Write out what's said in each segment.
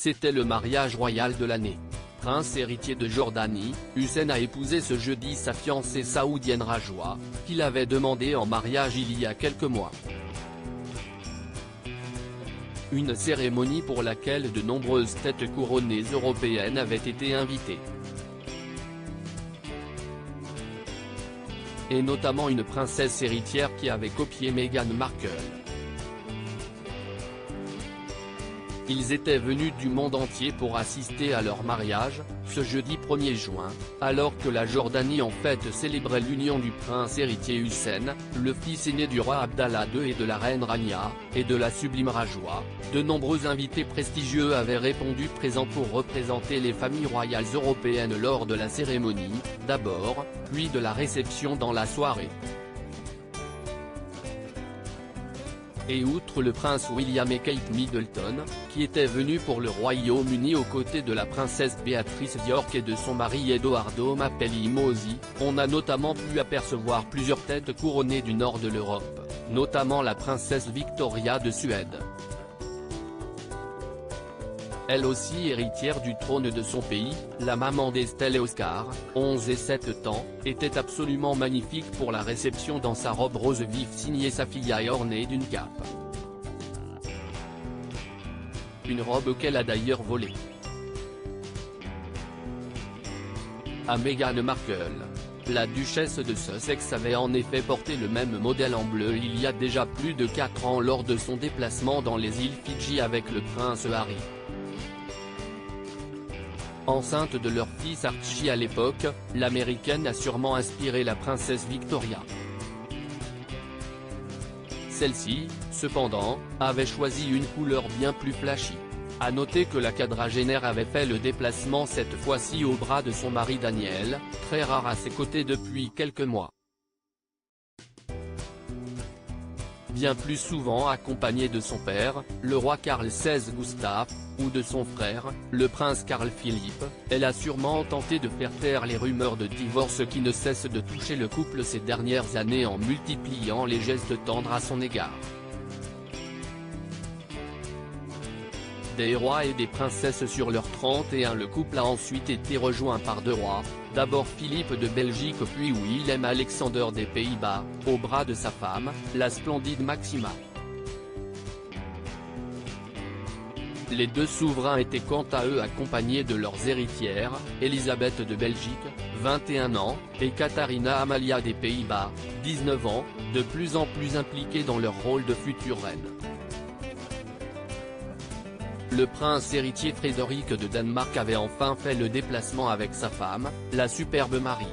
C'était le mariage royal de l'année. Prince héritier de Jordanie, Hussein a épousé ce jeudi sa fiancée saoudienne Rajwa, qu'il avait demandé en mariage il y a quelques mois. Une cérémonie pour laquelle de nombreuses têtes couronnées européennes avaient été invitées. Et notamment une princesse héritière qui avait copié Meghan Markle. Ils étaient venus du monde entier pour assister à leur mariage, ce jeudi 1er juin, alors que la Jordanie en fête célébrait l'union du prince héritier Hussein, le fils aîné du roi Abdallah II et de la reine Rania, et de la sublime Rajwa. De nombreux invités prestigieux avaient répondu présents pour représenter les familles royales européennes lors de la cérémonie, d'abord, puis de la réception dans la soirée. Et outre le prince William et Kate Middleton, qui étaient venus pour le Royaume-Uni aux côtés de la princesse Béatrice d'York et de son mari Edoardo Mapelli-Mozzi, on a notamment pu apercevoir plusieurs têtes couronnées du nord de l'Europe, notamment la princesse Victoria de Suède. Elle aussi héritière du trône de son pays, la maman d'Estelle et Oscar, 11 et 7 ans, était absolument magnifique pour la réception dans sa robe rose vif signée sa fille ornée d'une cape. Une robe qu'elle a d'ailleurs volée à Meghan Markle. La duchesse de Sussex avait en effet porté le même modèle en bleu il y a déjà plus de 4 ans lors de son déplacement dans les îles Fidji avec le prince Harry. Enceinte de leur fils Archie à l'époque, l'américaine a sûrement inspiré la princesse Victoria. Celle-ci, cependant, avait choisi une couleur bien plus flashy. À noter que la quadragénaire avait fait le déplacement cette fois-ci au bras de son mari Daniel, très rare à ses côtés depuis quelques mois. Bien plus souvent accompagné de son père, le roi Carl XVI Gustave, ou de son frère, le prince Carl Philippe, elle a sûrement tenté de faire taire les rumeurs de divorce qui ne cessent de toucher le couple ces dernières années en multipliant les gestes tendres à son égard. Des rois et des princesses sur leur 31, le couple a ensuite été rejoint par 2 rois, d'abord Philippe de Belgique puis Willem Alexander des Pays-Bas, au bras de sa femme, la splendide Maxima. Les 2 souverains étaient quant à eux accompagnés de leurs héritières, Elisabeth de Belgique, 21 ans, et Katharina Amalia des Pays-Bas, 19 ans, de plus en plus impliqués dans leur rôle de futures reines. Le prince héritier Frédéric de Danemark avait enfin fait le déplacement avec sa femme, la superbe Marie.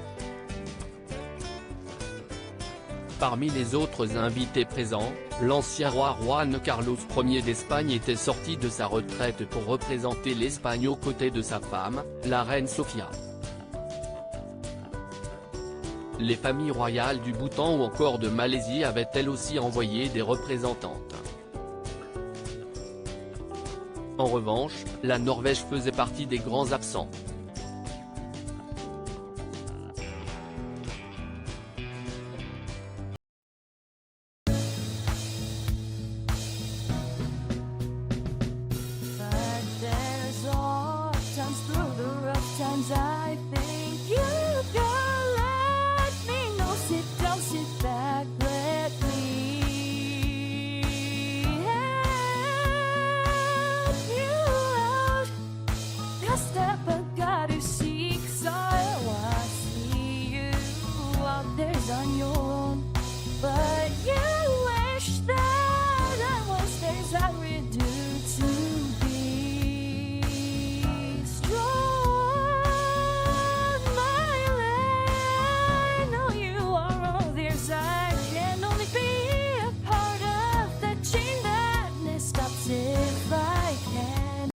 Parmi les autres invités présents, l'ancien roi Juan Carlos Ier d'Espagne était sorti de sa retraite pour représenter l'Espagne aux côtés de sa femme, la reine Sofia. Les familles royales du Bhoutan ou encore de Malaisie avaient elles aussi envoyé des représentantes. En revanche, la Norvège faisait partie des grands absents. Step